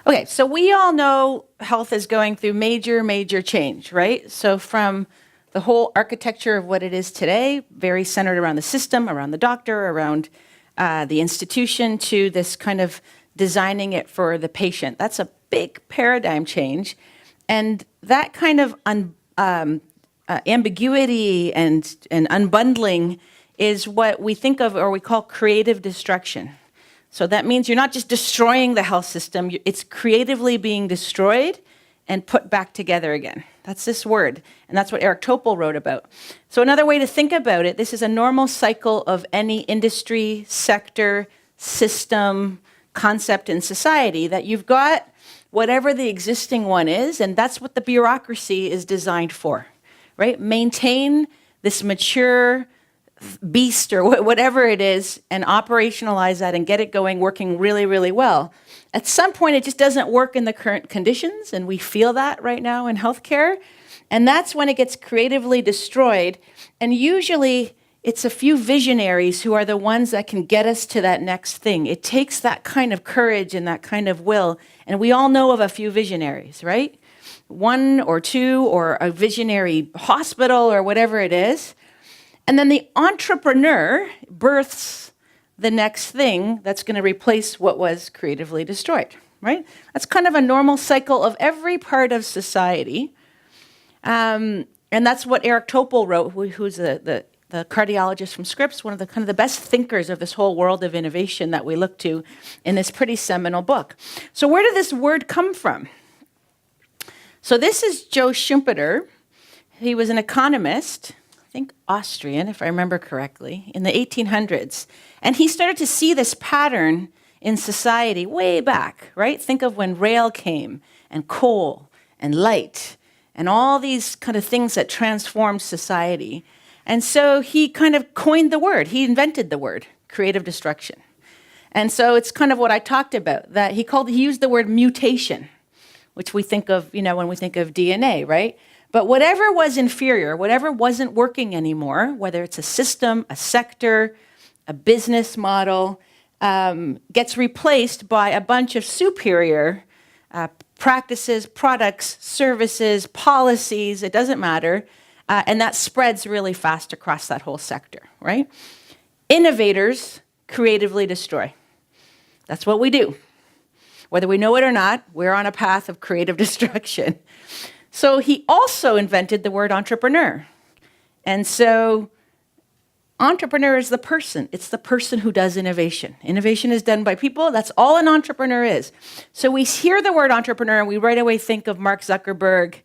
Okay, so we all know health is going through major, major change, right? So from the whole architecture of what it is today, very centered around the system, around the doctor, around the institution, to this kind of designing it for the patient. That's a big paradigm change. And that kind of ambiguity and unbundling is what we think of or we call creative destruction. So that means you're not just destroying the health system, it's creatively being destroyed and put back together again. That's this word, and that's what Eric Topol wrote about. So another way to think about it, this is a normal cycle of any industry, sector, system, concept in society, that you've got whatever the existing one is, and that's what the bureaucracy is designed for, right? Maintain this mature beast or whatever it is and operationalize that and get it going, working really, really well. At some point, it just doesn't work in the current conditions, and we feel that right now in healthcare. And that's when it gets creatively destroyed. And usually, it's a few visionaries who are the ones that can get us to that next thing. It takes that kind of courage and that kind of will. And we all know of a few visionaries, right? One or two, or a visionary hospital or whatever it is. And then the entrepreneur births the next thing that's going to replace what was creatively destroyed, right? That's kind of a normal cycle of every part of society. And that's what Eric Topol wrote, who's the cardiologist from Scripps, one of the kind of the best thinkers of this whole world of innovation that we look to in this pretty seminal book. So where did this word come from? So this is Joe Schumpeter. He was an economist, I think Austrian, if I remember correctly, in the 1800s. And he started to see this pattern in society way back, right? Think of when rail came, and coal, and light, and all these kind of things that transformed society. And so he kind of coined the word. He invented the word, creative destruction. And so it's kind of what I talked about, that he used the word mutation, which we think of, when we think of DNA, right? But whatever was inferior, whatever wasn't working anymore, whether it's a system, a sector, a business model, gets replaced by a bunch of superior practices, products, services, policies, it doesn't matter. And that spreads really fast across that whole sector, right? Innovators creatively destroy. That's what we do. Whether we know it or not, we're on a path of creative destruction. So he also invented the word entrepreneur. And so entrepreneur is the person. It's the person who does innovation. Innovation is done by people. That's all an entrepreneur is. So we hear the word entrepreneur and we right away think of Mark Zuckerberg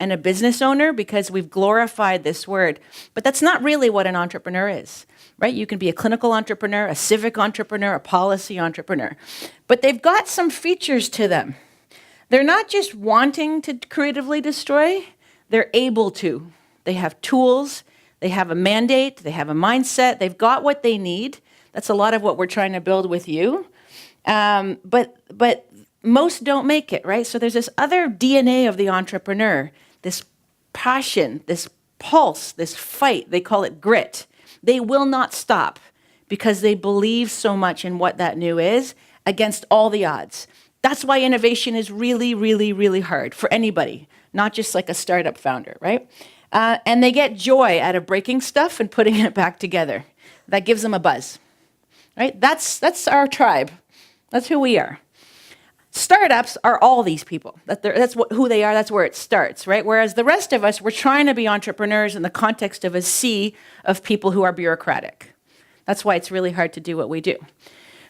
and a business owner because we've glorified this word. But that's not really what an entrepreneur is, right? You can be a clinical entrepreneur, a civic entrepreneur, a policy entrepreneur. But they've got some features to them. They're not just wanting to creatively destroy, they're able to. They have tools, they have a mandate, they have a mindset, they've got what they need. That's a lot of what we're trying to build with you. But most don't make it, right? So there's this other DNA of the entrepreneur, this passion, this pulse, this fight. They call it grit. They will not stop because they believe so much in what that new is against all the odds. That's why innovation is really, really, really hard for anybody, not just like a startup founder, right? And they get joy out of breaking stuff and putting it back together. That gives them a buzz, right? That's our tribe. That's who we are. Startups are all these people. That's who they are. That's where it starts, right? Whereas the rest of us, we're trying to be entrepreneurs in the context of a sea of people who are bureaucratic. That's why it's really hard to do what we do.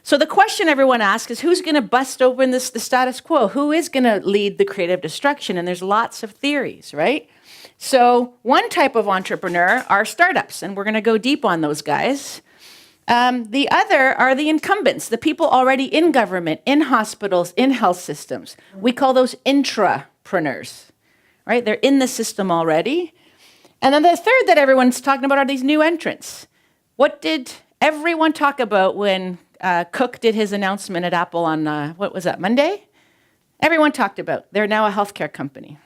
So the question everyone asks is, who's going to bust open the status quo? Who is going to lead the creative destruction? And there's lots of theories, right? So one type of entrepreneur are startups, and we're going to go deep on those guys. The other are the incumbents, the people already in government, in hospitals, in health systems. We call those intrapreneurs, right? They're in the system already. And then the third that everyone's talking about are these new entrants. What did everyone talk about when Cook did his announcement at Apple on, what was that, Monday? Everyone talked about. They're now a healthcare company,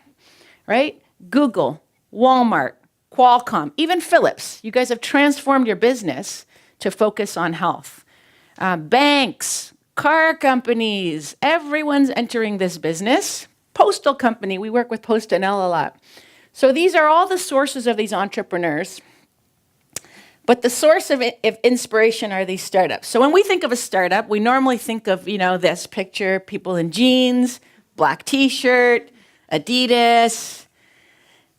right? Google, Walmart, Qualcomm, even Philips. You guys have transformed your business to focus on health. Banks, Car companies, everyone's entering this business. Postal company, we work with Post and L a lot. So these are all the sources of these entrepreneurs. But the source of inspiration are these startups. So when we think of a startup, we normally think of, this picture, people in jeans, black t-shirt, Adidas,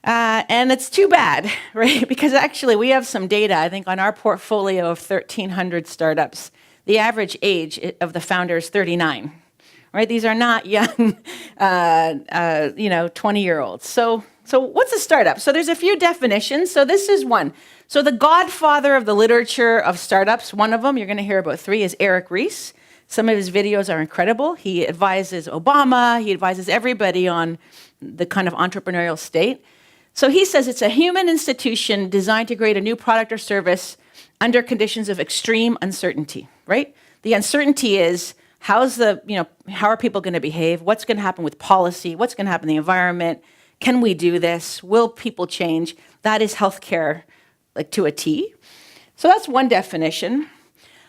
and it's too bad, right? Because actually we have some data, I think, on our portfolio of 1,300 startups. The average age of the founder is 39, right? These are not young, 20-year-olds. So what's a startup? So there's a few definitions. So this is one. So the godfather of the literature of startups, one of them, you're going to hear about 3, is Eric Ries. Some of his videos are incredible. He advises Obama. He advises everybody on the kind of entrepreneurial state. So he says it's a human institution designed to create a new product or service under conditions of extreme uncertainty, right? The uncertainty is how are people going to behave? What's going to happen with policy? What's going to happen in the environment? Can we do this? Will people change? That is healthcare, like to a T. So that's one definition.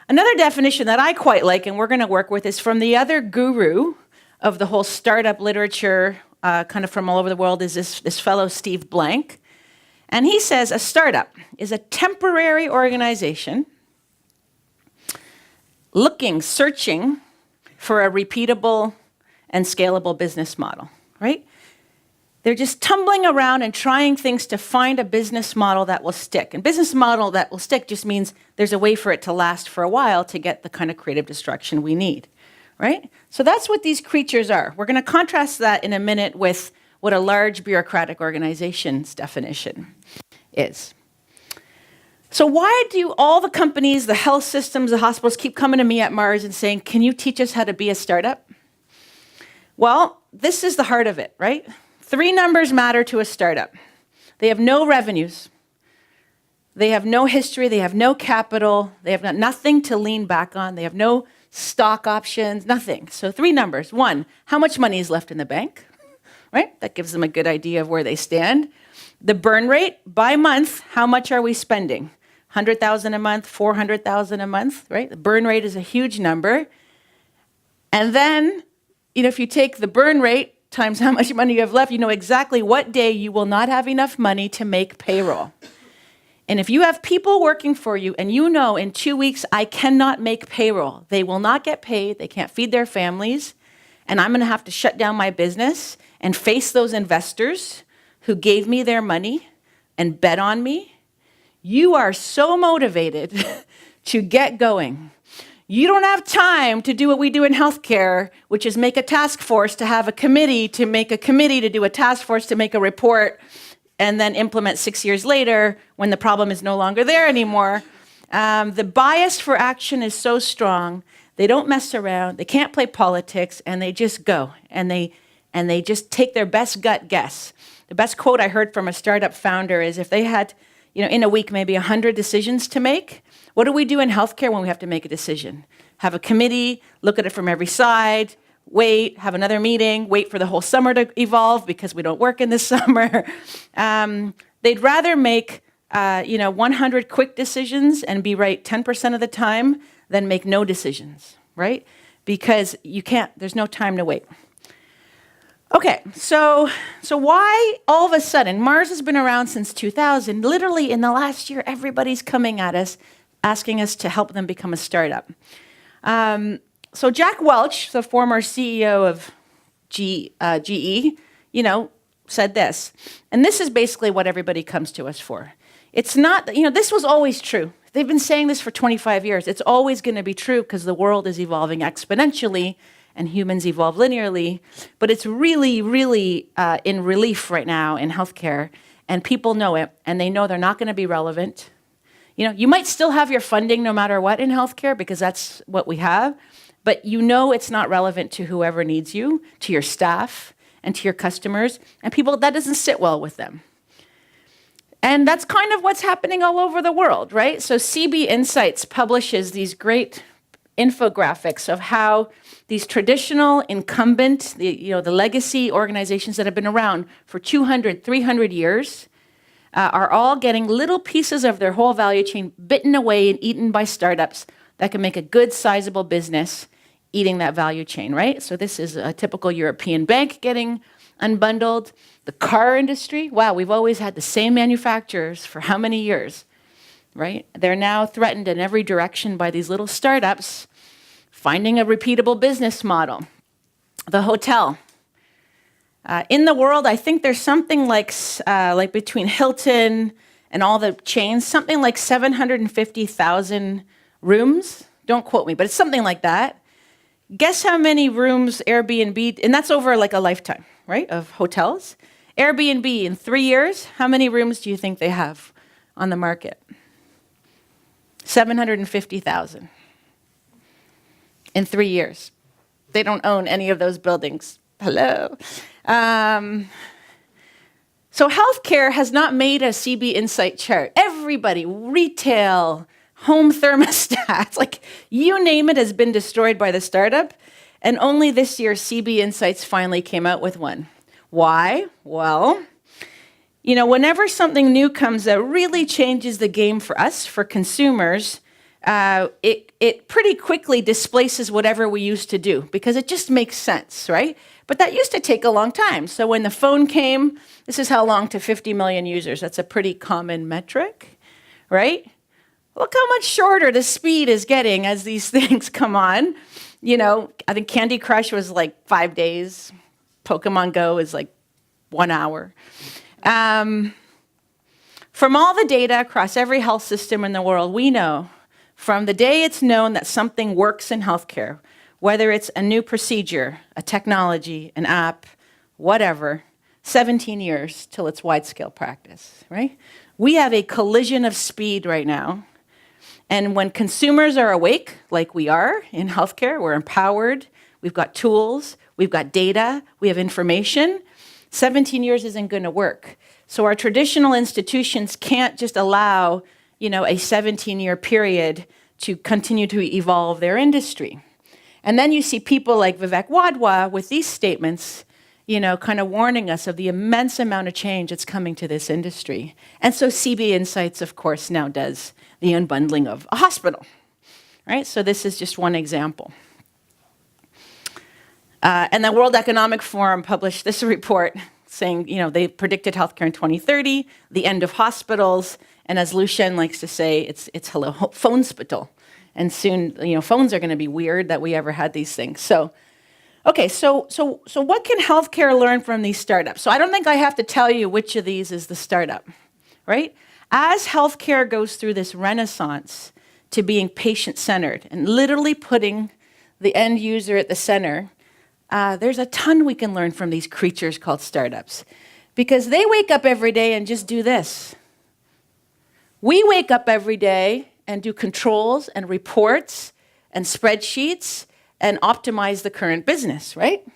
Another definition that I quite like, and we're going to work with, is from the other guru of the whole startup literature, kind of from all over the world, is this fellow, Steve Blank. And he says a startup is a temporary organization searching for a repeatable and scalable business model, right? They're just tumbling around and trying things to find a business model that will stick. And business model that will stick just means there's a way for it to last for a while to get the kind of creative destruction we need, right? So that's what these creatures are. We're going to contrast that in a minute with what a large bureaucratic organization's definition is. So why do all the companies, the health systems, the hospitals keep coming to me at Mars and saying, can you teach us how to be a startup? Well, this is the heart of it, right? 3 numbers matter to a startup. They have no revenues. They have no history. They have no capital. They have nothing to lean back on. They have no stock options, nothing. So 3 numbers. 1, how much money is left in the bank, right? That gives them a good idea of where they stand. The burn rate, by month, how much are we spending? 100,000 a month, 400,000 a month, right? The burn rate is a huge number. And then, if you take the burn rate times how much money you have left, you know exactly what day you will not have enough money to make payroll. And if you have people working for you and in 2 weeks I cannot make payroll, they will not get paid, they can't feed their families, and I'm going to have to shut down my business and face those investors who gave me their money and bet on me, you are so motivated to get going. You don't have time to do what we do in healthcare, which is make a task force to have a committee to make a committee to do a task force to make a report and then implement 6 years later when the problem is no longer there anymore. The bias for action is so strong. They don't mess around. They can't play politics, and they just go. And they just take their best gut guess. The best quote I heard from a startup founder is if they had, in a week, maybe 100 decisions to make, what do we do in healthcare when we have to make a decision? Have a committee, look at it from every side, wait, have another meeting, wait for the whole summer to evolve because we don't work in the summer. They'd rather make 100 quick decisions and be right 10% of the time than make no decisions, right? Because there's no time to wait. Okay, so why all of a sudden, Mars has been around since 2000, literally in the last year, everybody's coming at us, asking us to help them become a startup. So Jack Welch, the former CEO of GE, said this, and this is basically what everybody comes to us for. It's not, this was always true. They've been saying this for 25 years. It's always going to be true because the world is evolving exponentially and humans evolve linearly, but it's really, really in relief right now in healthcare, and people know it, and they know they're not going to be relevant. You might still have your funding no matter what in healthcare because that's what we have, but it's not relevant to whoever needs you, to your staff, and to your customers, and people, that doesn't sit well with them. And that's kind of what's happening all over the world, right? So CB Insights publishes these great infographics of how these traditional incumbent, the legacy organizations that have been around for 200, 300 years are all getting little pieces of their whole value chain bitten away and eaten by startups that can make a good, sizable business eating that value chain, right? So this is a typical European bank getting unbundled. The car industry, wow, we've always had the same manufacturers for how many years, right? They're now threatened in every direction by these little startups finding a repeatable business model. The hotel. In the world, I think there's something like between Hilton and all the chains, something like 750,000 rooms. Don't quote me, but it's something like that. Guess how many rooms Airbnb, and that's over like a lifetime, right, of hotels. Airbnb in 3 years, how many rooms do you think they have on the market? 750,000 in 3 years. They don't own any of those buildings. Hello. So healthcare has not made a CB Insight chart. Everybody, retail, home thermostats, like you name it has been destroyed by the startup. And only this year, CB Insights finally came out with one. Why? Well, whenever something new comes that really changes the game for us, for consumers, it pretty quickly displaces whatever we used to do because it just makes sense, right? But that used to take a long time. So when the phone came, this is how long to 50 million users. That's a pretty common metric, right? Look how much shorter the speed is getting as these things come on. I think Candy Crush was like 5 days. Pokemon Go is like 1 hour. From all the data across every health system in the world, we know from the day it's known that something works in healthcare, whether it's a new procedure, a technology, an app, whatever, 17 years till it's wide-scale practice, right? We have a collision of speed right now. And when consumers are awake, like we are in healthcare, we're empowered, we've got tools, we've got data, we have information, 17 years isn't going to work. So our traditional institutions can't just allow, a 17-year period to continue to evolve their industry. And then you see people like Vivek Wadhwa with these statements, kind of warning us of the immense amount of change that's coming to this industry. And so CB Insights, of course, now does the unbundling of a hospital, right? So this is just one example. And the World Economic Forum published this report saying, they predicted healthcare in 2030, the end of hospitals, and as Lu Shen likes to say, it's hello, phone-spital. And soon, phones are going to be weird that we ever had these things. So, okay, so what can healthcare learn from these startups? So I don't think I have to tell you which of these is the startup, right? As healthcare goes through this renaissance to being patient-centered and literally putting the end user at the center, there's a ton we can learn from these creatures called startups because they wake up every day and just do this. We wake up every day and do controls and reports and spreadsheets and optimize the current business, right?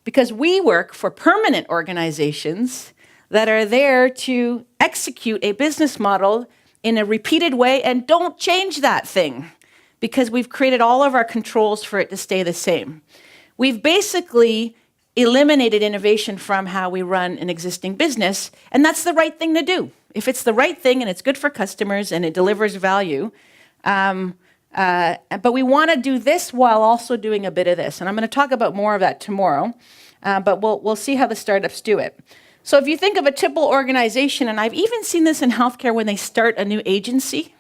Because we work for permanent organizations that are there to execute a business model in a repeated way and don't change that thing because we've created all of our controls for it to stay the same. We've basically eliminated innovation from how we run an existing business, and that's the right thing to do. If it's the right thing and it's good for customers and it delivers value, but we want to do this while also doing a bit of this. And I'm going to talk about more of that tomorrow, but we'll see how the startups do it. So if you think of a typical organization, and I've even seen this in healthcare when they start a new agency,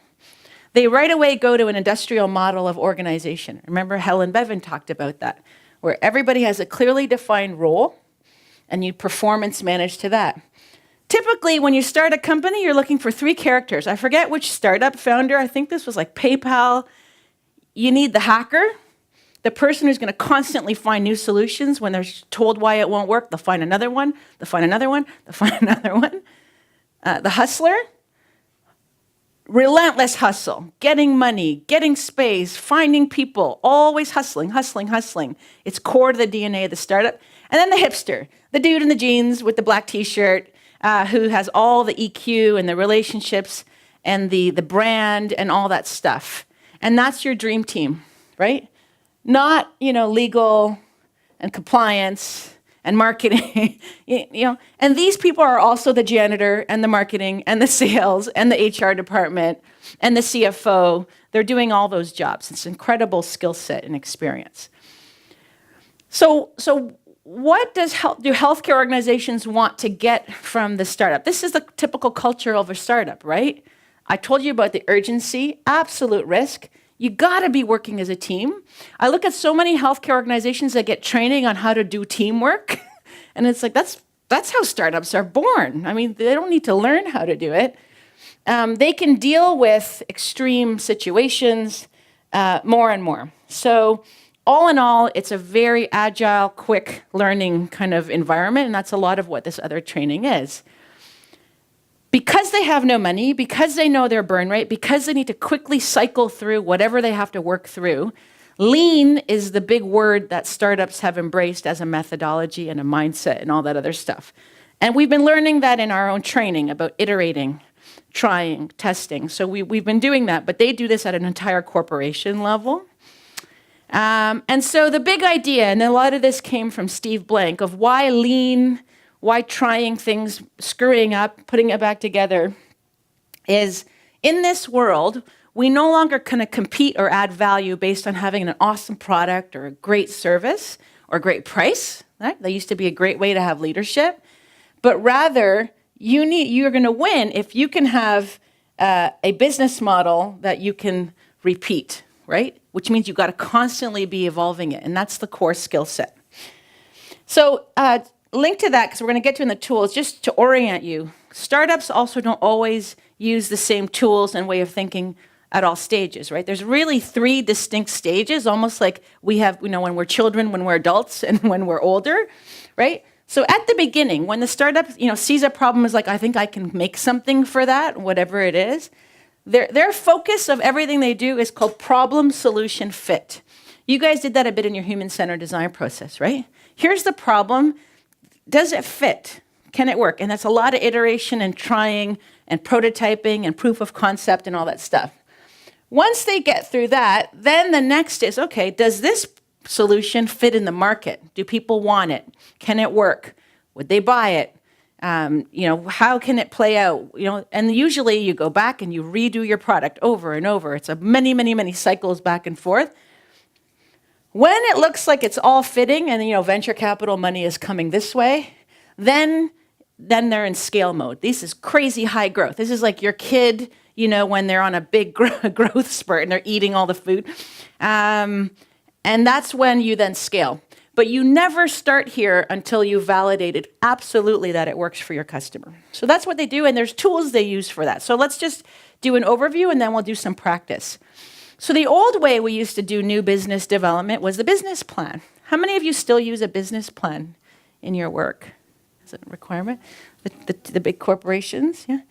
they right away go to an industrial model of organization. Remember Helen Bevan talked about that, where everybody has a clearly defined role and you performance manage to that. Typically, when you start a company, you're looking for 3 characters. I forget which startup founder, I think this was like PayPal. You need the hacker, the person who's going to constantly find new solutions. When they're told why it won't work, they'll find another one, they'll find another one, they'll find another one. The hustler, relentless hustle, getting money, getting space, finding people, always hustling, hustling, hustling. It's core to the DNA of the startup. And then the hipster, the dude in the jeans with the black t-shirt, who has all the EQ and the relationships and the brand and all that stuff. And that's your dream team, right? Not, legal and compliance and marketing, And these people are also the janitor and the marketing and the sales and the HR department and the CFO. They're doing all those jobs. It's incredible skill set and experience. So what do healthcare organizations want to get from the startup? This is the typical culture of a startup, right? I told you about the urgency, absolute risk. You gotta be working as a team. I look at so many healthcare organizations that get training on how to do teamwork, and it's like, that's how startups are born. I mean, they don't need to learn how to do it. They can deal with extreme situations more and more. So all in all, it's a very agile, quick learning kind of environment, and that's a lot of what this other training is. Because they have no money, because they know their burn rate, because they need to quickly cycle through whatever they have to work through, lean is the big word that startups have embraced as a methodology and a mindset and all that other stuff. And we've been learning that in our own training about iterating, trying, testing. So we've been doing that, but they do this at an entire corporation level. And so the big idea, and a lot of this came from Steve Blank, of why lean, why trying things, screwing up, putting it back together, is in this world, we no longer kind of compete or add value based on having an awesome product or a great service or a great price. Right? That used to be a great way to have leadership. But rather, you're going to win if you can have a business model that you can repeat, right? Which means you've got to constantly be evolving it, and that's the core skill set. So linked to that, because we're going to get to in the tools, just to orient you, startups also don't always use the same tools and way of thinking at all stages, right? There's really 3 distinct stages, almost like we have, when we're children, when we're adults, and when we're older, right? So at the beginning, when the startup, sees a problem as like, I think I can make something for that, whatever it is, their focus of everything they do is called problem, solution, fit. You guys did that a bit in your human-centered design process, right? Here's the problem. Does it fit? Can it work? And that's a lot of iteration and trying and prototyping and proof of concept and all that stuff. Once they get through that, then the next is, okay, does this solution fit in the market? Do people want it? Can it work? Would they buy it? How can it play out? And usually you go back and you redo your product over and over. It's a many, many, many cycles back and forth. When it looks like it's all fitting and, venture capital money is coming this way, then they're in scale mode. This is crazy high growth. This is like your kid, when they're on a big growth spurt and they're eating all the food. And that's when you then scale. But you never start here until you've validated absolutely that it works for your customer. So that's what they do, and there's tools they use for that. So let's just do an overview, and then we'll do some practice. So the old way we used to do new business development was the business plan. How many of you still use a business plan in your work? Is it a requirement? The big corporations, yeah?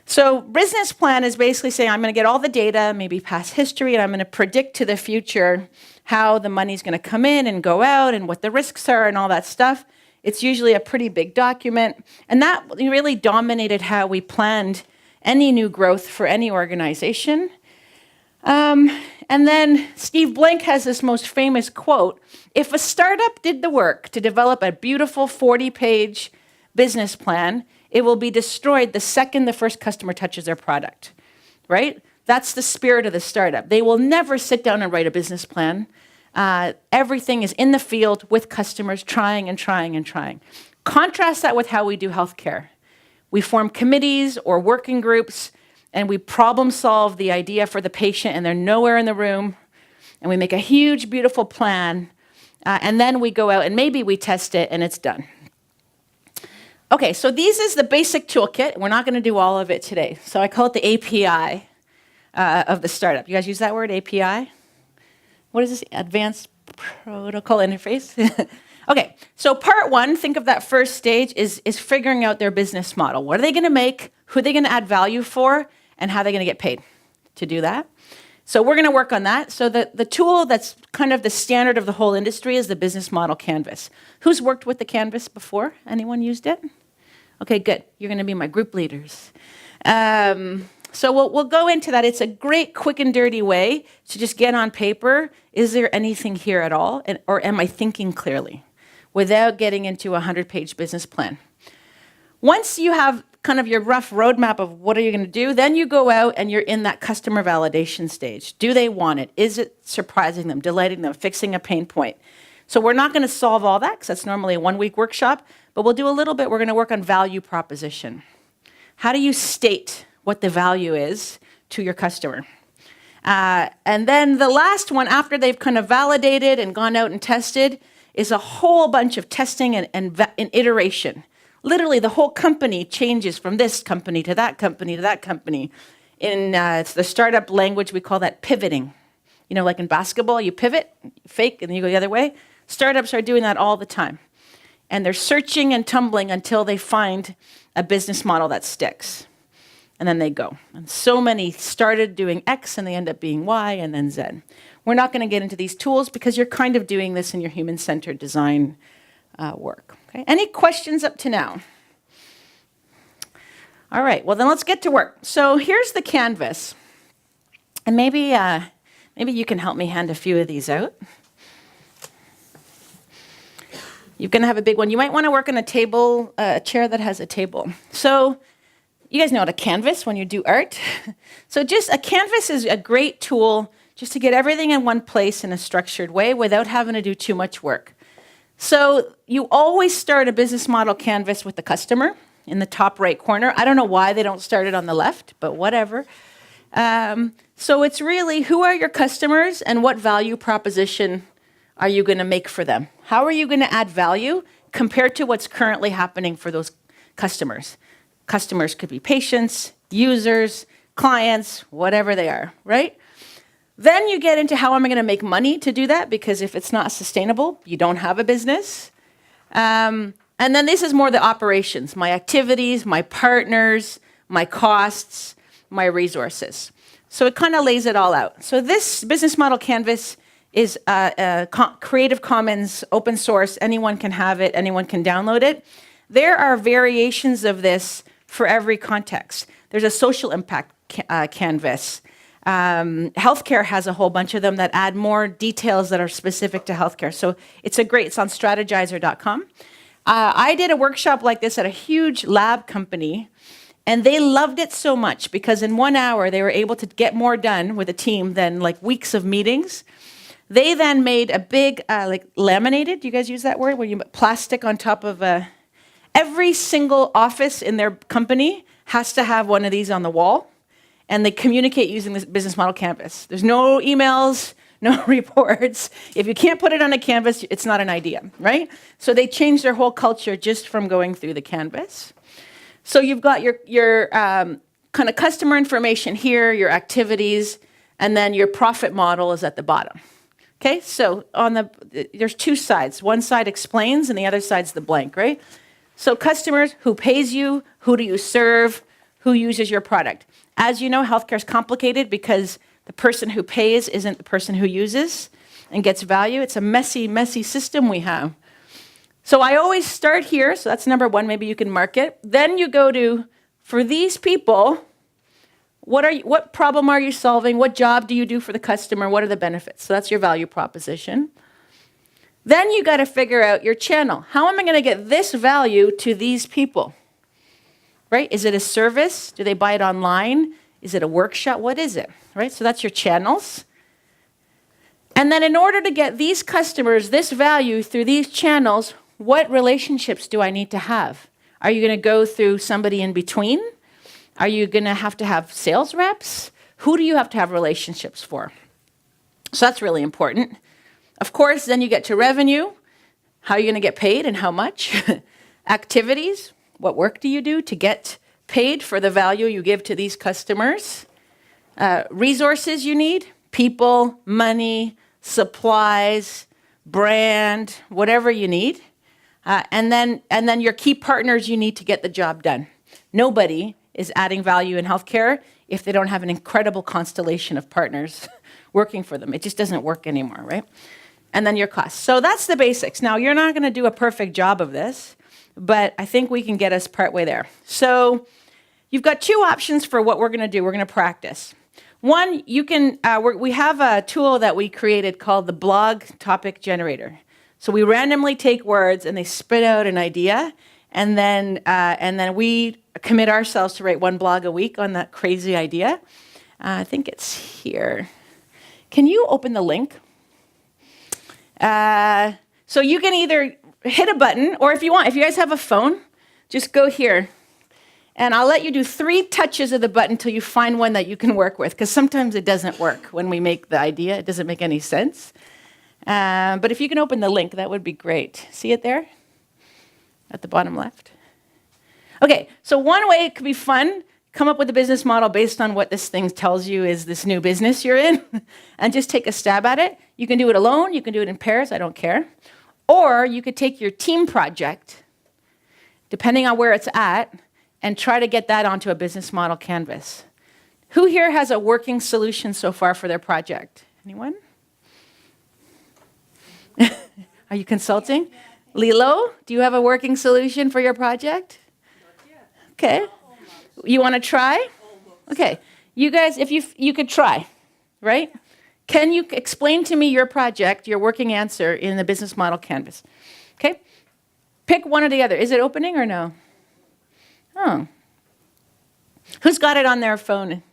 So business plan is basically saying, I'm going to get all the data, maybe past history, and I'm going to predict to the future how the money's going to come in and go out and what the risks are and all that stuff. It's usually a pretty big document. And that really dominated how we planned any new growth for any organization. And then Steve Blank has this most famous quote: if a startup did the work to develop a beautiful 40-page business plan, it will be destroyed the second the first customer touches their product, right? That's the spirit of the startup. They will never sit down and write a business plan. Everything is in the field with customers, trying and trying and trying. Contrast that with how we do healthcare. We form committees or working groups, and we problem solve the idea for the patient, and they're nowhere in the room, and we make a huge, beautiful plan, and then we go out and maybe we test it, and it's done. Okay, so this is the basic toolkit. We're not going to do all of it today. So I call it the API of the startup. You guys use that word, API? What is this? Advanced Protocol Interface? Okay, so part 1, think of that first stage, is figuring out their business model. What are they going to make? Who are they going to add value for? And how are they going to get paid to do that? So we're going to work on that. So the tool that's kind of the standard of the whole industry is the business model canvas. Who's worked with the canvas before? Anyone used it? Okay, good. You're going to be my group leaders. So we'll go into that. It's a great, quick and dirty way to just get on paper, is there anything here at all? Or am I thinking clearly? Without getting into a 100-page business plan. Once you have kind of your rough roadmap of what are you going to do, then you go out and you're in that customer validation stage. Do they want it? Is it surprising them, delighting them, fixing a pain point? So we're not going to solve all that because that's normally a 1-week workshop, but we'll do a little bit. We're going to work on value proposition. How do you state what the value is to your customer? And then the last one, after they've kind of validated and gone out and tested, is a whole bunch of testing and iteration. Literally, the whole company changes from this company to that company to that company. In it's the startup language, we call that pivoting. You know, like in basketball, you pivot, you fake, and then you go the other way. Startups are doing that all the time. And they're searching and tumbling until they find a business model that sticks. And then they go. And so many started doing X, and they end up being Y, and then Z. We're not going to get into these tools because you're kind of doing this in your human-centered design work. Okay? Any questions up to now? All right, well, then let's get to work. So here's the canvas. And maybe you can help me hand a few of these out. You're going to have a big one. You might want to work on a table, a chair that has a table. So you guys know what a canvas when you do art. So just a canvas is a great tool just to get everything in one place in a structured way without having to do too much work. So you always start a business model canvas with the customer in the top right corner. I don't know why they don't start it on the left, but whatever. So it's really, who are your customers and what value proposition are you going to make for them? How are you going to add value compared to what's currently happening for those customers? Customers could be patients, users, clients, whatever they are, right? Then you get into how am I going to make money to do that? Because if it's not sustainable, you don't have a business. And then this is more the operations, my activities, my partners, my costs, my resources. So it kind of lays it all out. So this business model canvas is Creative Commons, open source. Anyone can have it. Anyone can download it. There are variations of this for every context. There's a social impact canvas. Healthcare has a whole bunch of them that add more details that are specific to healthcare. So it's on strategizer.com. I did a workshop like this at a huge lab company, and they loved it so much because in 1 hour they were able to get more done with a team than like weeks of meetings. They then made a big, laminated, do you guys use that word? Where you put plastic on top of every single office in their company has to have one of these on the wall, and they communicate using this business model canvas. There's no emails, no reports. If you can't put it on a canvas, it's not an idea, right? So they changed their whole culture just from going through the canvas. So you've got your kind of customer information here, your activities, and then your profit model is at the bottom. Okay, so there's two sides. One side explains and the other side's the blank, right? So customers, who pays you, who do you serve, who uses your product? As you know, healthcare is complicated because the person who pays isn't the person who uses and gets value. It's a messy, messy system we have. So I always start here, so that's number one, maybe you can mark it. Then you go to, for these people, what problem are you solving? What job do you do for the customer? What are the benefits? So that's your value proposition. Then you got to figure out your channel. How am I going to get this value to these people? Right? Is it a service? Do they buy it online? Is it a workshop? What is it? Right? So that's your channels. And then in order to get these customers this value through these channels, what relationships do I need to have? Are you going to go through somebody in between? Are you going to have sales reps? Who do you have to have relationships for? So that's really important. Of course, then you get to revenue. How are you going to get paid and how much? Activities. What work do you do to get paid for the value you give to these customers? Resources you need. People, money, supplies, brand, whatever you need. And then your key partners you need to get the job done. Nobody is adding value in healthcare if they don't have an incredible constellation of partners working for them. It just doesn't work anymore, right? And then your costs. So that's the basics. Now, you're not going to do a perfect job of this, but I think we can get us partway there. So you've got two options for what we're going to do. We're going to practice. One, you can. We have a tool that we created called the blog topic generator. So we randomly take words and they spit out an idea, and then we commit ourselves to write one blog a week on that crazy idea. I think it's here. Can you open the link? So you can either hit a button, or if you want, if you guys have a phone, just go here. And I'll let you do 3 touches of the button until you find one that you can work with, because sometimes it doesn't work when we make the idea. It doesn't make any sense. But if you can open the link, that would be great. See it there? At the bottom left? Okay, so one way it could be fun, come up with a business model based on what this thing tells you is this new business you're in, and just take a stab at it. You can do it alone, you can do it in pairs, I don't care. Or you could take your team project, depending on where it's at, and try to get that onto a business model canvas. Who here has a working solution so far for their project? Anyone? Are you consulting? Lilo, do you have a working solution for your project? Okay. You want to try? Okay. You guys, if you could try, right? Can you explain to me your project, your working answer in the business model canvas? Okay. Pick one or the other. Is it opening or no? Oh. Who's got it on their phone?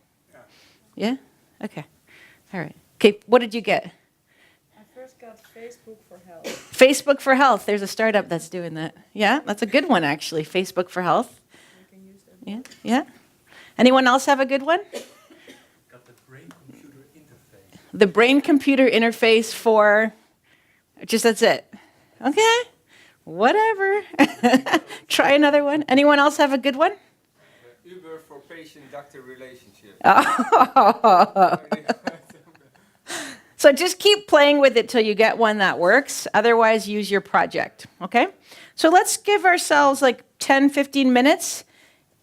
Yeah? Okay. All right. Okay, what did you get? I first got Facebook for Health. Facebook for Health. There's a startup that's doing that. Yeah, that's a good one, actually. Facebook for Health. You can use them. Yeah, yeah. Anyone else have a good one? Got the brain-computer interface. The brain-computer interface for, just that's it. Okay, whatever. Try another one. Anyone else have a good one? Uber for patient-doctor relationship. Oh. So just keep playing with it till you get one that works. Otherwise, use your project, okay? So let's give ourselves like 10, 15 minutes.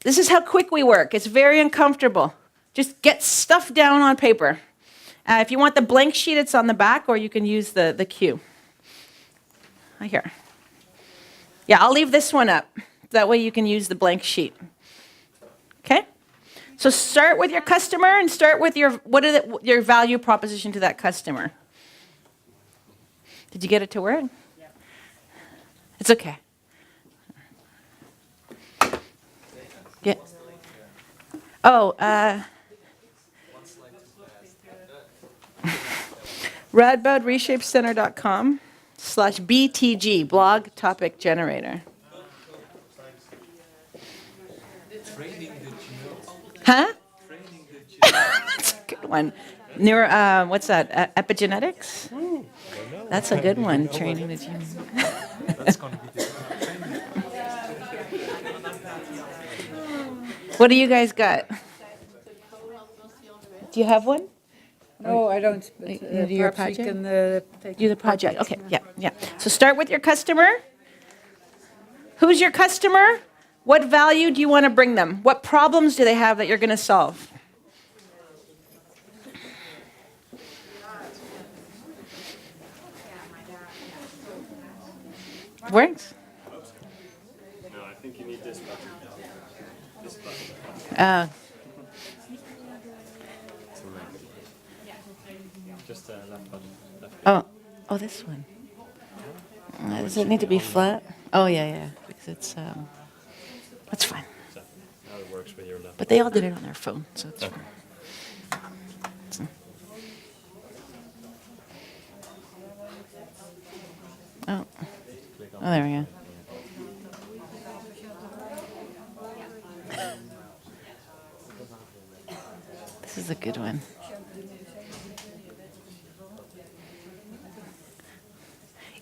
This is how quick we work. It's very uncomfortable. Just get stuff down on paper. If you want the blank sheet, it's on the back, or you can use the cue. Right here. Yeah, I'll leave this one up. That way you can use the blank sheet. Okay? So start with your customer and start with your value proposition to that customer. Did you get it to work? Yeah. It's okay. Yeah. Oh, radboudreshapecenter.com/BTG, blog topic generator. Huh? That's a good one. What's that? Epigenetics? That's a good one. Training the gene. That's going to be the What do you guys got? Do you have one? No, I don't. But, You do your perhaps we project? can take Do the project. Okay, yeah, yeah. So start with your customer. Who's your customer? What value do you want to bring them? What problems do they have that you're going to solve? Works? No, I think you need this button. This button. Just left button. Oh, this one. Does it need to be flat? Oh, yeah, because it's, that's fine. So now it works with your left. But they all did it on their phone, so it's fine. Oh, there we go. This is a good one.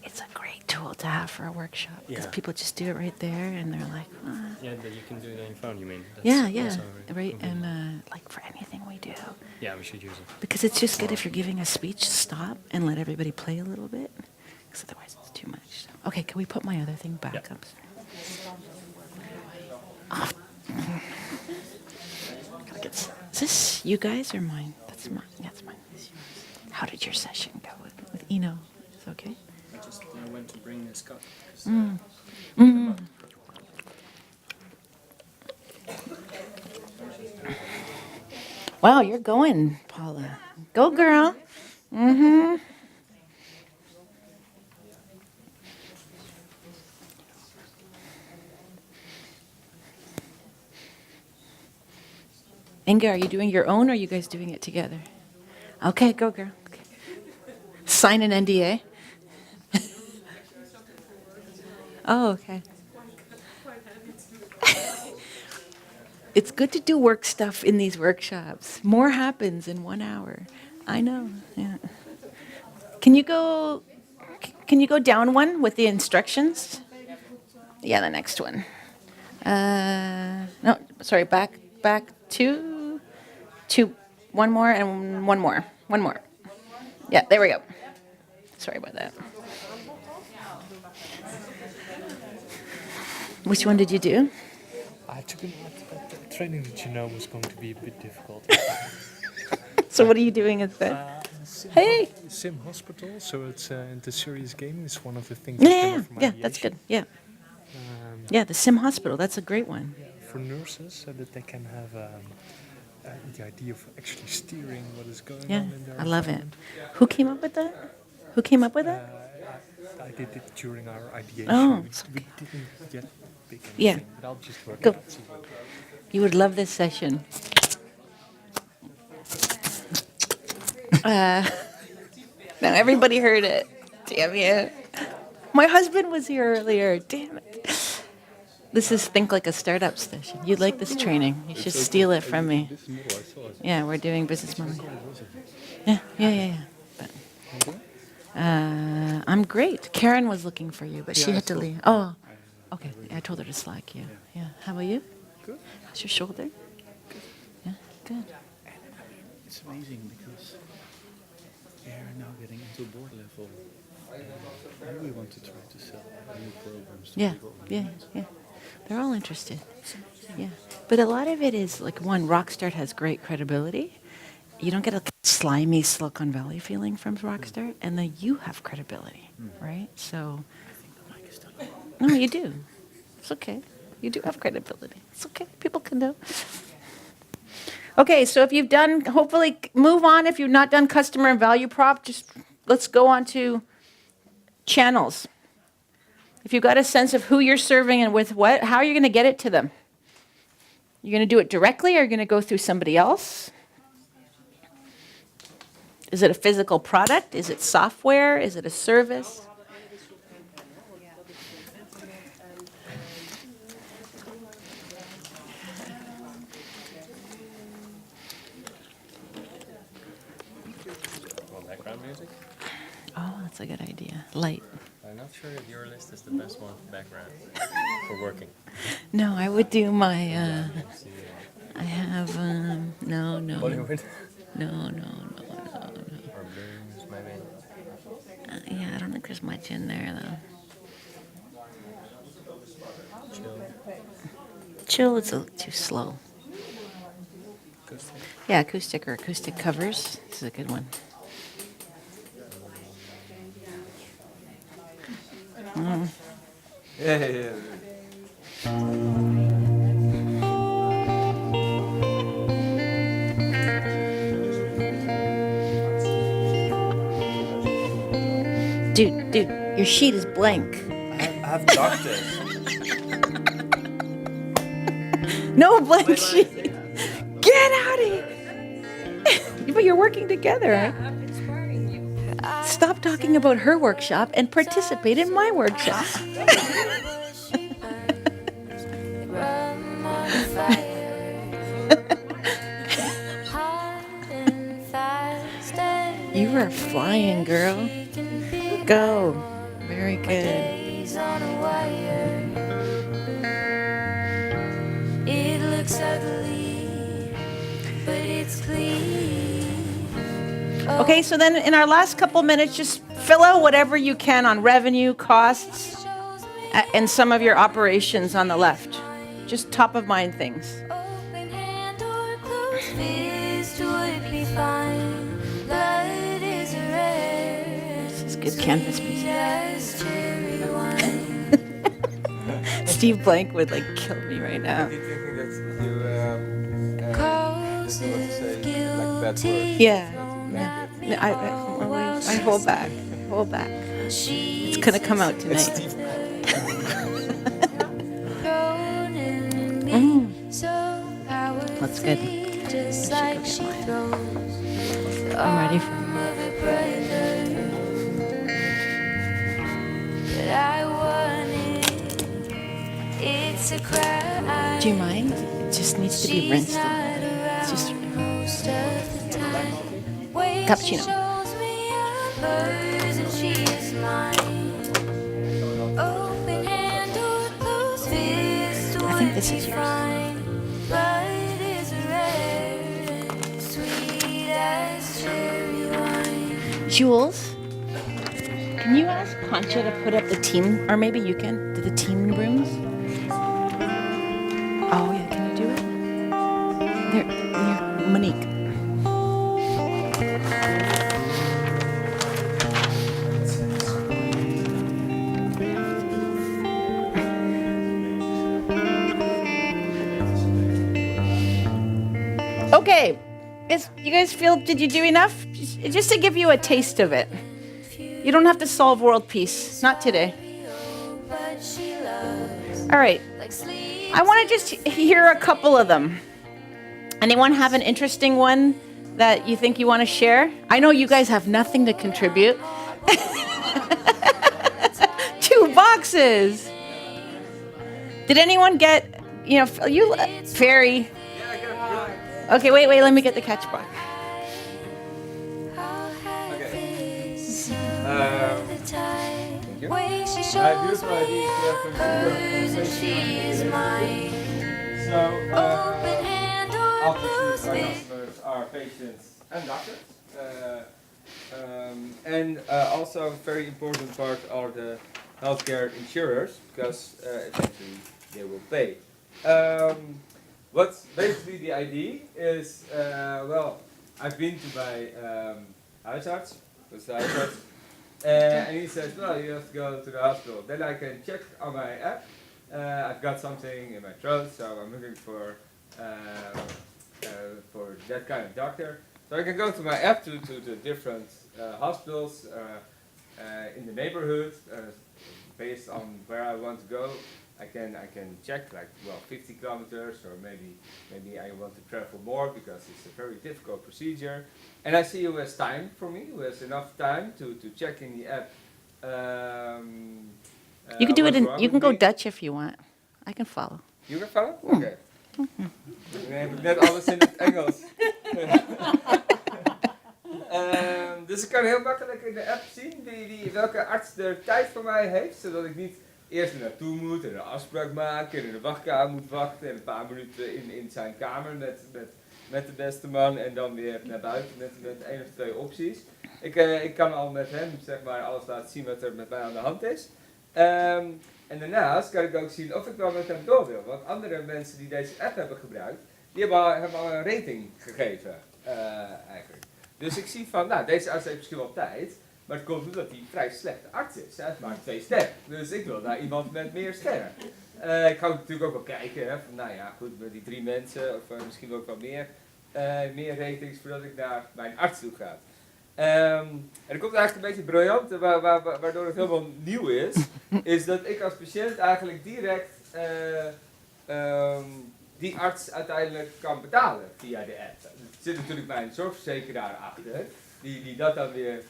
It's a great tool to have for a workshop because Yeah. people just do it right there and they're like, "Ah." Yeah, that you can do it on your phone, you mean? That's Yeah, also right. convenient. And like for anything we do, Yeah, we should use it. because it's just good if you're giving a speech, stop and let everybody play a little bit, because otherwise it's too much. Okay, can we put my other thing back Yeah. up? Oh. Is this you guys or mine? That's mine. Yeah, it's mine. How did your session go with Eno? Is it okay? I just went to bring this cup. Wow, you're going, Paula. Go, girl. Mm-hmm. Inga, are you doing your own or are you guys doing it together? Okay, go, girl. Okay. Sign an NDA. Oh, okay. It's good to do work stuff in these workshops. More happens in 1 hour. I know. Yeah. Can you go? Can you go down one with the instructions? Yeah, the next one. No, sorry. Back two. One more and one more. One more. Yeah, there we go. Sorry about that. Which one did you do? I took a training that was going to be a bit difficult. So what are you doing instead? Hey. Sim Hospital, so it's the serious game is one of the things Yeah, that came yeah, up from yeah. That's ideation. good. Yeah, Um, yeah. The Sim Hospital. That's a great one. for nurses, so that they can have the idea of actually steering what is going Yeah, on in their I love it. environment. Who came up with that? Who came up with that? I did it during our ideation. Oh, we didn't get big anything, Yeah. but I'll just work Go. it out. See what You would love this session. Now everybody heard it. Damn you. My husband was here earlier. Damn it. This is Think Like a Startup session. You'd like this training. You should steal it from me. Yeah, we're doing business model. Yeah. But, I'm great. Karen was looking for you, but she had to leave. Oh, okay. I told her to Slack you. Yeah. How about you? Good. How's your shoulder? Yeah, good. It's amazing because they're now getting into board level. And we want to try to sell new programs to Yeah, people. yeah. They're all interested. Yeah. But a lot of it is like one, Rockstart has great credibility. You don't get a slimy Silicon Valley feeling from Rockstart, and then you have credibility, right? So, Like it's done. no, you do. It's okay. You do have credibility. It's okay. People can know. Okay, so if you've done, hopefully move on. If you've not done customer and value prop, just let's go on to channels. If you've got a sense of who you're serving and with what, how are you going to get it to them? You're going to do it directly or you're going to go through somebody else? Is it a physical product? Is it software? Is it a service? Want background music? Oh, that's a good idea. Light. I'm not sure if your list is the best one for background for working. No, I would do my, I have, no. Bollywood No. or blues, maybe. Yeah, I don't think there's much in there, though. Chill. Chill, it's a little too slow. Acoustic. Yeah, acoustic or acoustic covers. This is a good one. Yeah. Dude, your sheet is blank. I have doctors. No blank sheet. Get out of here. But you're working together, right? Stop talking about her workshop and participate in my workshop. You are flying, girl. Go. Very good. It looks ugly, but it's clean. Okay, so then in our last couple minutes, just fill out whatever you can on revenue, costs, and some of your operations on the left. Just top of mind things. Open hand or closed fist would be fine. Blood is rare. This is good canvas music. As cherry wine. Steve Blank would like kill me right now. Cause is guilty. Yeah. I hold back. Hold back. It's gonna come out tonight. That's good. Just like she throws. I'm ready for it. But I wanted gets a cry. Do you mind? It just needs to be She's rinsed. not It's just around most of the time. Way she Cappuccino. shows me I'm hers and she is mine. Open hand or closed fist I think would this be is yours. fine. Blood is rare and sweet as cherry wine. Jules, can you ask Concha to put up the team, or maybe you can, do the team rooms? Oh yeah, can you do it? There, Monique. Okay, you guys feel, did you do enough? Just to give you a taste of it. You don't have to solve world peace, not today. But she loves All right, like sleep. I want to just hear a couple of them. Anyone have an interesting one that you think you want to share? I know you guys have nothing to contribute. 2 boxes. Did anyone get, you, Fairy? Okay, wait, let me get the catch box. Way she shows me hers and she is mine. Open hand or closed Obviously, our fist. customers are patients and doctors. And also a very important part are the healthcare insurers, because eventually they will pay. What's basically the idea is, I've been to my huisarts, dus de huisarts, and he says, well, you have to go to the hospital. Then I can check on my app. I've got something in my throat, so I'm looking for that kind of doctor. So I can go to my app to the different hospitals in the neighborhood, based on where I want to go. I can check 50 kilometers, or maybe I want to travel more because it's a very difficult procedure. And I see who has time for me, who has enough time to check in the app. You can do it what's in, wrong you can with go me. Dutch if you want. I can follow. You can follow? Oké. Dan heb ik net alles in het Engels. Dus ik kan heel makkelijk in de app zien welke arts er tijd voor mij heeft, zodat ik niet eerst er naartoe moet en een afspraak maken en in de wachtkamer moet wachten en een paar minuten in zijn kamer met de beste man en dan weer naar buiten met 1 of 2 opties. Ik kan al met hem alles laten zien wat er met mij aan de hand is. En daarnaast kan ik ook zien of ik wel met hem door wil. Want andere mensen die deze app hebben gebruikt, die hebben al een rating gegeven eigenlijk. Dus ik zie van, deze arts heeft misschien wel tijd, maar het komt omdat hij een vrij slechte arts is. Hij heeft maar 2 sterren. Dus ik wil daar iemand met meer sterren. Ik ga natuurlijk ook wel kijken, goed, met die 3 mensen, of misschien ook wel meer ratings voordat ik naar mijn arts toe ga. En er komt eigenlijk een beetje briljant, waardoor het helemaal nieuw is dat ik als patiënt eigenlijk direct die arts uiteindelijk kan betalen via de app. Er zit natuurlijk mijn zorgverzekeraar achter, die dat dan weer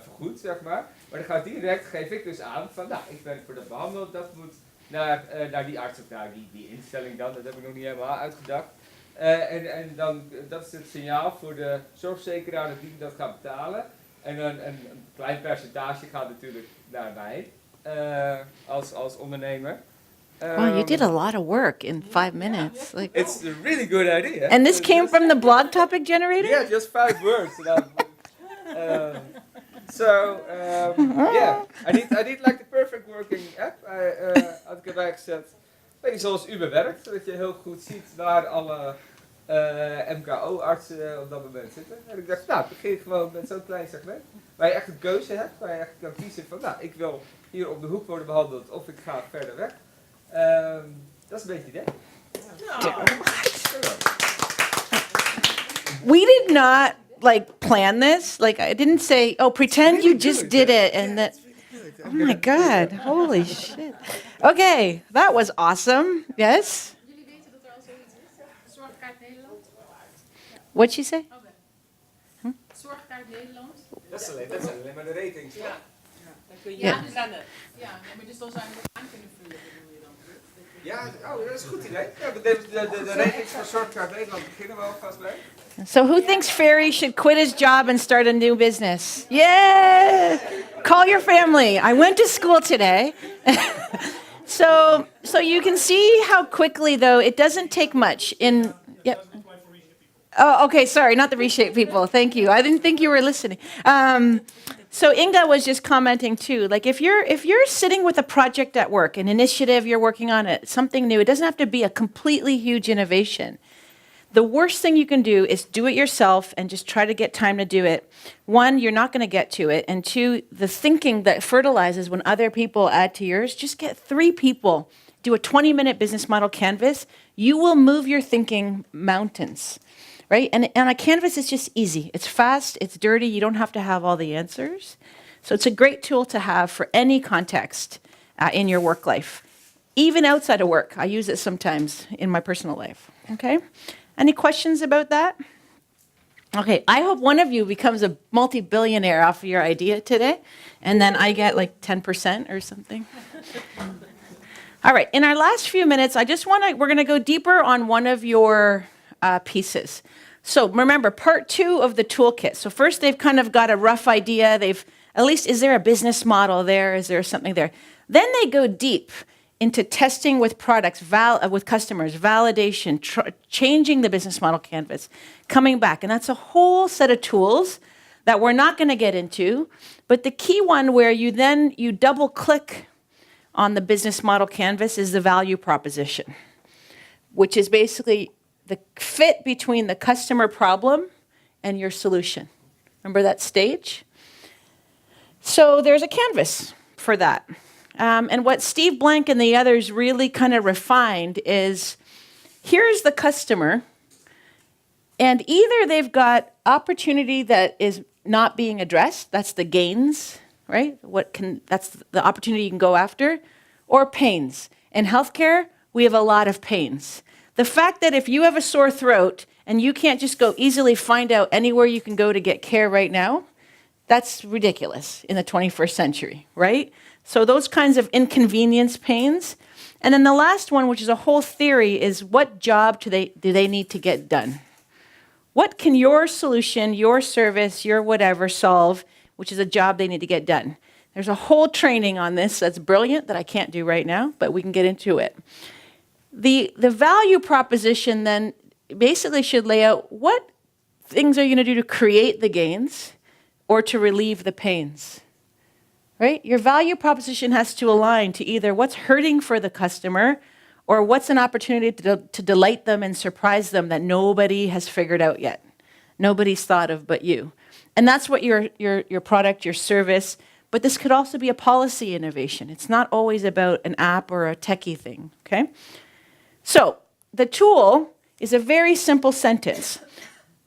vergoedt, Maar dan gaat direct, geef ik dus aan van, ik ben voor dat behandeld, dat moet naar die arts of naar die instelling dan, dat heb ik nog niet helemaal uitgedacht. En dan, dat is het signaal voor de zorgverzekeraar dat die dat gaat betalen. En een klein percentage gaat natuurlijk naar mij als ondernemer. Wow, you did a lot of work in 5 minutes. Like, It's a really good idea. and this came from the blog topic generator? Yeah, just 5 words. I need like the perfect working app. Had ik erbij gezet. Beetje zoals Uber werkt, zodat je heel goed ziet waar alle MKO-artsen op dat moment zitten. En ik dacht, begin gewoon met zo'n klein segment, waar je echt een keuze hebt, waar je echt kan kiezen van, ik wil hier op de hoek worden behandeld of ik ga verder weg. Dat is een beetje het idee. We did not plan this. I didn't say, "Oh, pretend you just did it," and that. Oh my God! Holy shit! Okay, that was awesome. Yes. Jullie weten dat er al zoiets is? Zorgkaart Nederland? What'd she say? Zorgkaart Nederland? Dat is alleen maar de ratings. Dan kun je Ja. dus aan de... Ja, maar dus dan zou je het aan kunnen vullen, bedoel je dan? Dat je Ja, dat is een goed idee. Ja, de ratings van Zorgkaart Nederland beginnen wel vast mee. So who thinks Ferry should quit his job and start a new business? Yeah! Call your family. I went to school today. So you can see how quickly, though, it doesn't take much in... Yep. Oh, okay, sorry, not the reshape people. Thank you. I didn't think you were listening. So Inga was just commenting too. Like if you're sitting with a project at work, an initiative you're working on, something new, it doesn't have to be a completely huge innovation. The worst thing you can do is do it yourself and just try to get time to do it. One, you're not going to get to it. And two, the thinking that fertilizes when other people add to yours, just get 3 people, do a 20-minute business model canvas. You will move your thinking mountains, right? And a canvas is just easy. It's fast, it's dirty, you don't have to have all the answers. So it's a great tool to have for any context in your work life. Even outside of work, I use it sometimes in my personal life, okay? Any questions about that? Okay, I hope one of you becomes a multi-billionaire off of your idea today, and then I get like 10% or something. All right, in our last few minutes, we're gonna go deeper on one of your pieces. So remember, part 2 of the toolkit. So first they've kind of got a rough idea. At least, is there a business model there? Is there something there? Then they go deep into testing with products, with customers, validation, changing the business model canvas, coming back. And that's a whole set of tools that we're not going to get into. But the key one where you double click on the business model canvas is the value proposition, which is basically the fit between the customer problem and your solution. Remember that stage? So there's a canvas for that. And what Steve Blank and the others really kind of refined is, here's the customer, and either they've got opportunity that is not being addressed, that's the gains, right? That's the opportunity you can go after, or pains. In healthcare, we have a lot of pains. The fact that if you have a sore throat and you can't just go easily find out anywhere you can go to get care right now, that's ridiculous in the 21st century, right? So those kinds of inconvenience pains. And then the last one, which is a whole theory, is what job do they need to get done? What can your solution, your service, your whatever solve, which is a job they need to get done? There's a whole training on this that's brilliant that I can't do right now, but we can get into it. The value proposition then basically should lay out what things are you going to do to create the gains or to relieve the pains. Right? Your value proposition has to align to either what's hurting for the customer or what's an opportunity to delight them and surprise them that nobody has figured out yet. Nobody's thought of but you. And that's what your product, your service, but this could also be a policy innovation. It's not always about an app or a techie thing, okay? So the tool is a very simple sentence.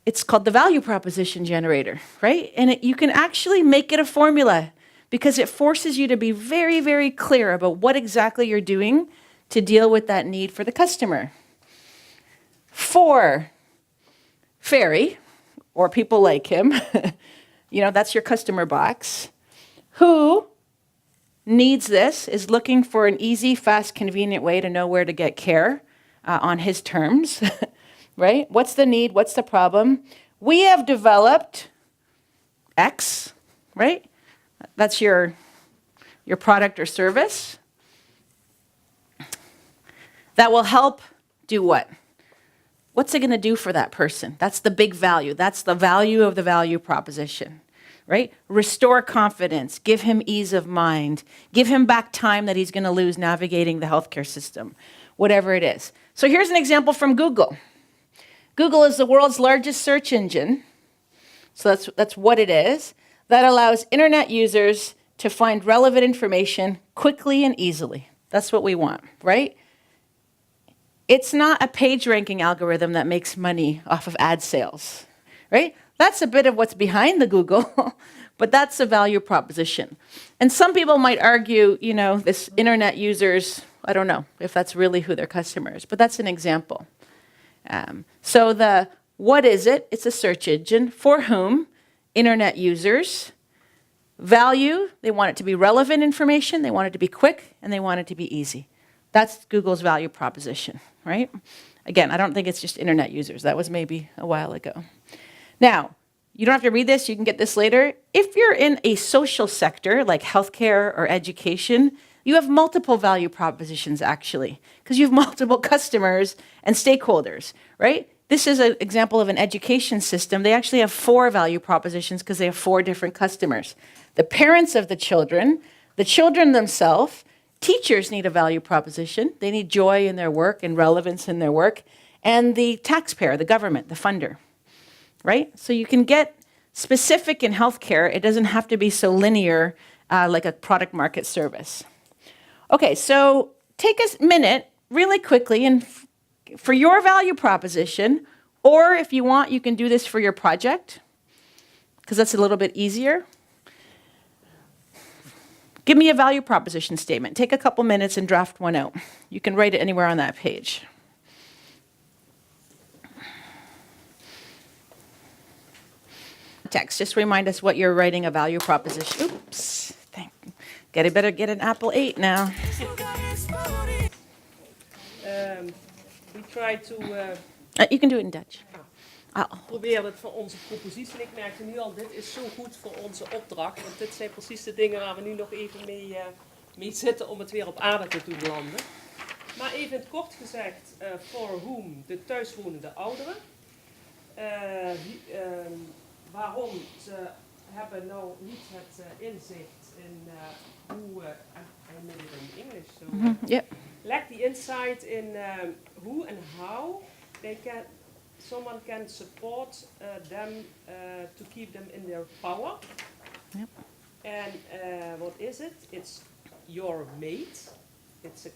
It's called the value proposition generator, right? And you can actually make it a formula, because it forces you to be very, very clear about what exactly you're doing to deal with that need for the customer. For Ferry, or people like him, that's your customer box, who needs this, is looking for an easy, fast, convenient way to know where to get care on his terms, right? What's the need? What's the problem? We have developed X, right? That's your product or service that will help do what? What's it going to do for that person? That's the big value. That's the value of the value proposition, right? Restore confidence, give him ease of mind, give him back time that he's going to lose navigating the healthcare system, whatever it is. So here's an example from Google. Google is the world's largest search engine. So that's what it is. That allows internet users to find relevant information quickly and easily. That's what we want, right? It's not a page ranking algorithm that makes money off of ad sales, right? That's a bit of what's behind the Google, but that's the value proposition. And some people might argue, this internet users, I don't know if that's really who their customer is, but that's an example. So what is it? It's a search engine. For whom? Internet users. Value, they want it to be relevant information, they want it to be quick, and they want it to be easy. That's Google's value proposition, right? Again, I don't think it's just internet users. That was maybe a while ago. Now, you don't have to read this, you can get this later. If you're in a social sector like healthcare or education, you have multiple value propositions actually, because you have multiple customers and stakeholders, right? This is an example of an education system. They actually have 4 value propositions because they have 4 different customers. The parents of the children themselves, teachers need a value proposition. They need joy in their work and relevance in their work. And the taxpayer, the government, the funder, right? So you can get specific in healthcare. It doesn't have to be so linear like a product market service. Okay, so take a minute really quickly and for your value proposition, or if you want, you can do this for your project, because that's a little bit easier. Give me a value proposition statement. Take a couple minutes and draft one out. You can write it anywhere on that page. Text, just remind us what you're writing a value proposition. Oops, better get an Apple 8 now. We try to You can do it in Dutch. proberen het voor onze propositie. En ik merkte nu al, dit is zo goed voor onze opdracht. Want dit zijn precies de dingen waar we nu nog even mee zitten om het weer op aarde te doen landen. Maar even in het kort gezegd, for whom, de thuiswonende ouderen. Waarom ze hebben nou niet het inzicht in hoe, I made it in English, so Yep. lack the insight in who and how someone can support them to keep them in their power. Yep. And what is it? It's your mate. It's a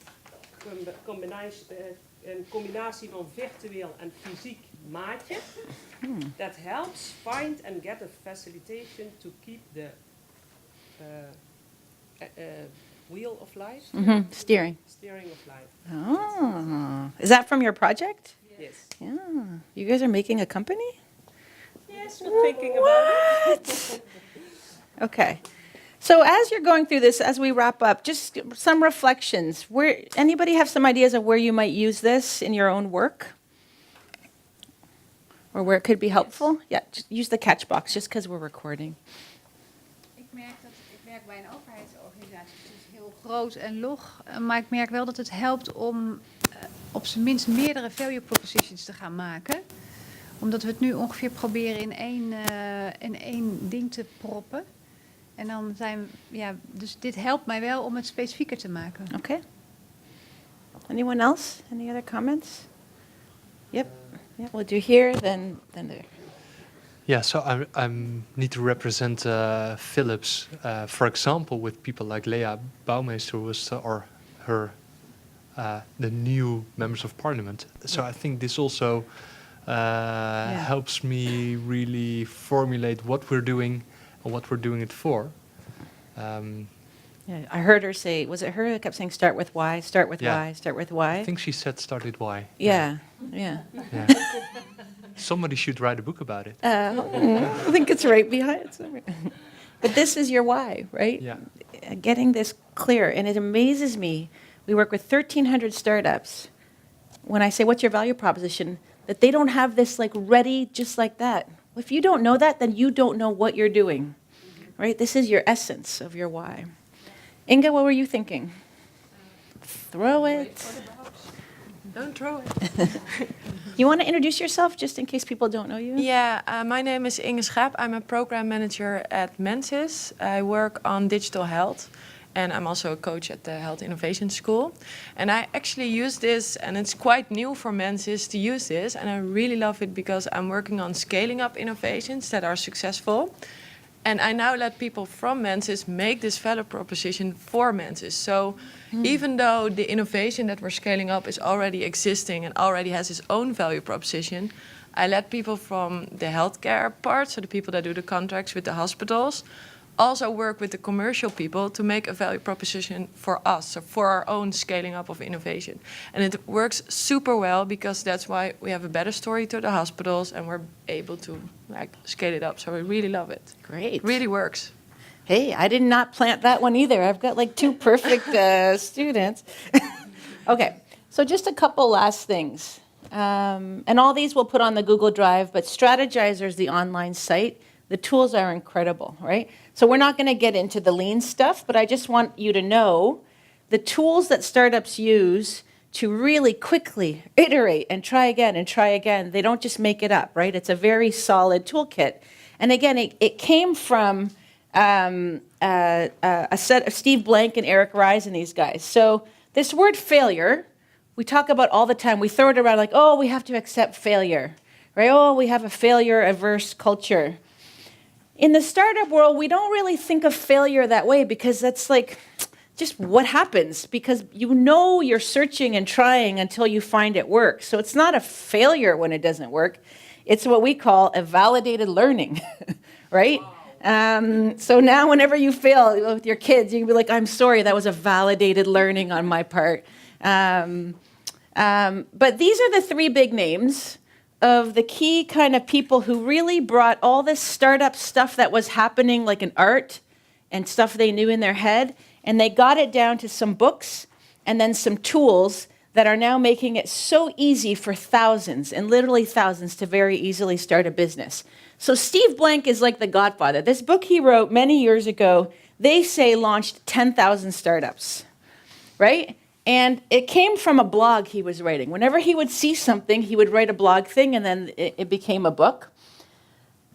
combinatie van virtueel en fysiek maatje. That helps find and get a facilitation to keep the wheel of life. Steering. Steering of life. Oh, is that from your project? Yes. Yeah. You guys are making a company? Yes, we're thinking about it. Okay. So as you're going through this, as we wrap up, just some reflections. Anybody have some ideas of where you might use this in your own work? Or where it could be helpful? Yeah, just use the catch box, just because we're recording. Ik merk dat ik werk bij een overheidsorganisatie, dus het is heel groot en log. Maar ik merk wel dat het helpt om op zijn minst meerdere value propositions te gaan maken. Omdat we het nu ongeveer proberen in één ding te proppen. En dan dus dit helpt mij wel om het specifieker te maken. Okay. Anyone else? Any other comments? Yep. Yeah, we'll do here, then there. Yeah, so I need to represent Philips, for example, with people like Lea Bouwmeester, or her, the new members of parliament. So I think this also helps me really formulate what we're doing and what we're doing it for. Yeah, I heard her say, was it her who kept saying, start with why, start with why, start with why? I think she said start with why. Yeah. Somebody should write a book about it. I think it's right behind it somewhere. But this is your why, right? Yeah. Getting this clear. And it amazes me. We work with 1,300 startups. When I say, what's your value proposition? That they don't have this like ready just like that. If you don't know that, then you don't know what you're doing, right? This is your essence of your why. Inga, what were you thinking? Throw it. Don't throw it. You want to introduce yourself just in case people don't know you? Yeah, my name is Inge Schaap. I'm a program manager at Mensis. I work on digital health and I'm also a coach at the Health Innovation School. And I actually use this, and it's quite new for Mensis to use this, and I really love it because I'm working on scaling up innovations that are successful. And I now let people from Mensis make this value proposition for Mensis. So even though the innovation that we're scaling up is already existing and already has its own value proposition, I let people from the healthcare part, so the people that do the contracts with the hospitals, also work with the commercial people to make a value proposition for us, so for our own scaling up of innovation. And it works super well because that's why we have a better story to the hospitals and we're able to scale it up. So we really love it. Great. It really works. Hey, I did not plant that one either. I've got like 2 perfect students. Okay, so just a couple last things. And all these we'll put on the Google Drive, but Strategizer is the online site. The tools are incredible, right? So we're not going to get into the lean stuff, but I just want you to know the tools that startups use to really quickly iterate and try again, they don't just make it up, right? It's a very solid toolkit. And again, it came from a set of Steve Blank and Eric Ries and these guys. So this word failure, we talk about all the time. We throw it around like, oh, we have to accept failure, right? Oh, we have a failure-averse culture. In the startup world, we don't really think of failure that way because that's like just what happens, because you know you're searching and trying until you find it works. So it's not a failure when it doesn't work. It's what we call a validated learning, right? So now whenever you fail with your kids, you can be like, I'm sorry, that was a validated learning on my part. But these are the three big names of the key kind of people who really brought all this startup stuff that was happening like an art and stuff they knew in their head, and they got it down to some books and then some tools that are now making it so easy for thousands, and literally thousands, to very easily start a business. So Steve Blank is like the godfather. This book he wrote many years ago, they say launched 10,000 startups, right? And it came from a blog he was writing. Whenever he would see something, he would write a blog thing, and then it became a book.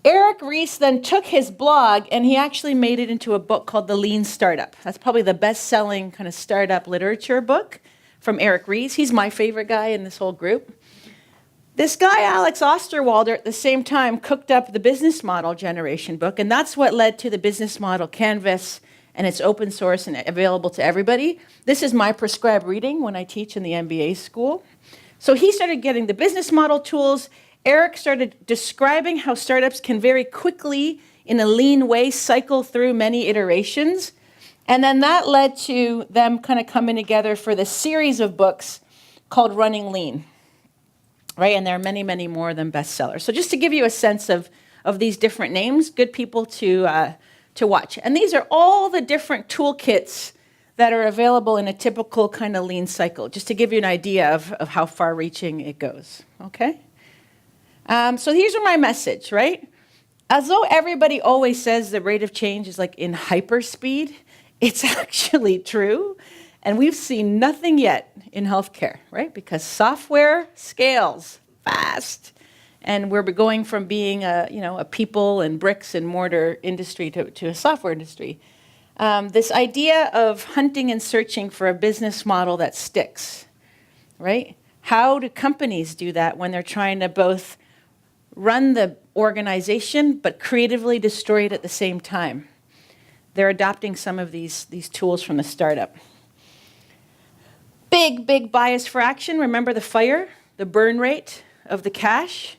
Eric Ries then took his blog, and he actually made it into a book called The Lean Startup. That's probably the best-selling kind of startup literature book from Eric Ries. He's my favorite guy in this whole group. This guy, Alex Osterwalder, at the same time cooked up the Business Model Generation book, and that's what led to the Business Model Canvas, and it's open source and available to everybody. This is my prescribed reading when I teach in the MBA school. So he started getting the business model tools. Eric started describing how startups can very quickly, in a lean way, cycle through many iterations. And then that led to them kind of coming together for this series of books called Running Lean, right? And there are many, many more than bestsellers. So just to give you a sense of these different names, good people to watch. And these are all the different toolkits that are available in a typical kind of lean cycle, just to give you an idea of how far-reaching it goes, okay? So here's my message, right? As though everybody always says the rate of change is like in hyperspeed, it's actually true. And we've seen nothing yet in healthcare, right? Because software scales fast. And we're going from being a people and bricks and mortar industry to a software industry. This idea of hunting and searching for a business model that sticks, right? How do companies do that when they're trying to both run the organization but creatively destroy it at the same time? They're adopting some of these tools from the startup. Big bias for action. Remember the fire, the burn rate of the cash?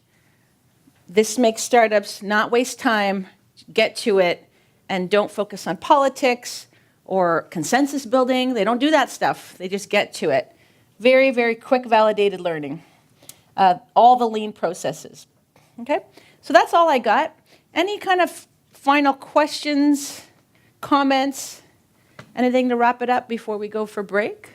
This makes startups not waste time, get to it, and don't focus on politics or consensus building. They don't do that stuff. They just get to it. Very, very quick validated learning. All the lean processes. Okay? So that's all I got. Any kind of final questions, comments, anything to wrap it up before we go for break?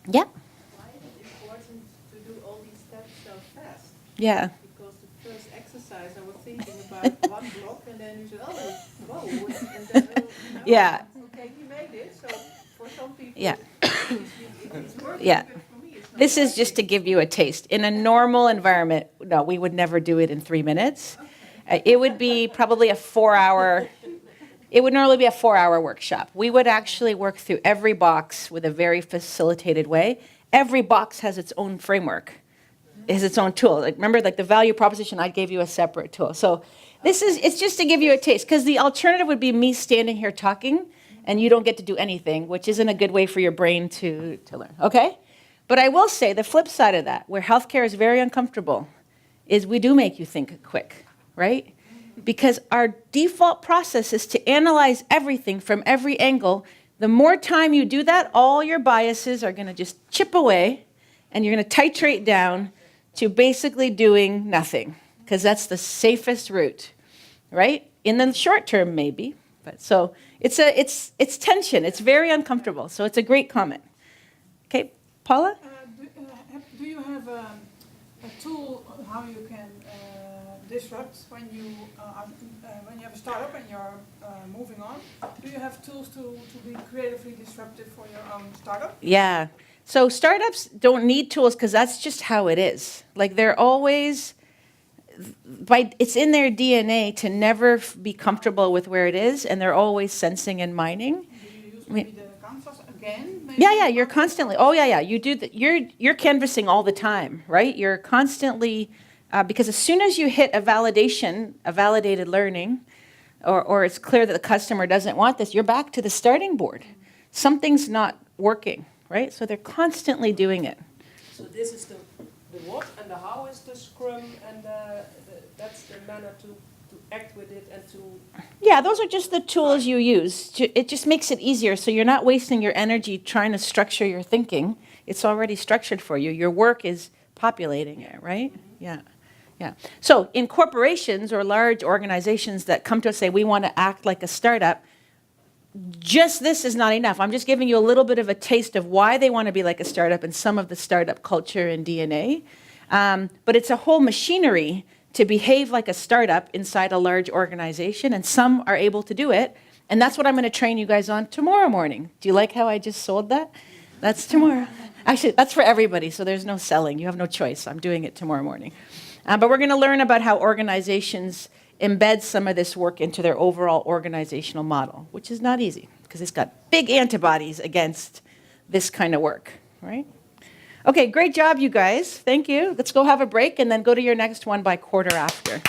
Yeah? Why is it important to do all these steps so fast? Yeah. Because the first exercise, I was thinking about one block, and then you said, oh, whoa, and then, Yeah. Okay, he made it. So for some people, Yeah. it's working, Yeah. but for me, it's not. This is just to give you a taste. In a normal environment, no, we would never do it in 3 minutes. It would be probably a 4-hour, it would normally be a 4-hour workshop. We would actually work through every box with a very facilitated way. Every box has its own framework, has its own tool. Like, remember, like the value proposition, I gave you a separate tool. So it's just to give you a taste, because the alternative would be me standing here talking, and you don't get to do anything, which isn't a good way for your brain to learn, okay? But I will say the flip side of that, where healthcare is very uncomfortable, is we do make you think quick, right? Because our default process is to analyze everything from every angle. The more time you do that, all your biases are going to just chip away, and you're going to titrate down to basically doing nothing, because that's the safest route, right? In the short term, maybe. But so it's tension. It's very uncomfortable. So it's a great comment. Okay, Paula? Do you have a tool on how you can disrupt when you have a startup and you're moving on? Do you have tools to be creatively disruptive for your own startup? Yeah. So startups don't need tools because that's just how it is. Like they're always, it's in their DNA to never be comfortable with where it is, and they're always sensing and mining. Do you use maybe the canvas again? Maybe Yeah, you're constantly. Oh, yeah. You do. You're canvassing all the time, right? You're constantly because as soon as you hit a validated learning, or it's clear that the customer doesn't want this, you're back to the starting board. Something's not working, right? So they're constantly doing it. So this is the what, and the how is the Scrum, and that's the manner to act with it and to... Yeah, those are just the tools you use. It just makes it easier, so you're not wasting your energy trying to structure your thinking. It's already structured for you. Your work is populating it, right? Yeah. Yeah. So in corporations or large organizations that come to us say, we want to act like a startup, just this is not enough. I'm just giving you a little bit of a taste of why they want to be like a startup and some of the startup culture and DNA. But it's a whole machinery to behave like a startup inside a large organization, and some are able to do it. And that's what I'm going to train you guys on tomorrow morning. Do you like how I just sold that? That's tomorrow. Actually, that's for everybody, so there's no selling. You have no choice. I'm doing it tomorrow morning. But we're going to learn about how organizations embed some of this work into their overall organizational model, which is not easy because it's got big antibodies against this kind of work, right? Okay, great job, you guys. Thank you. Let's go have a break and then go to your next one by quarter after.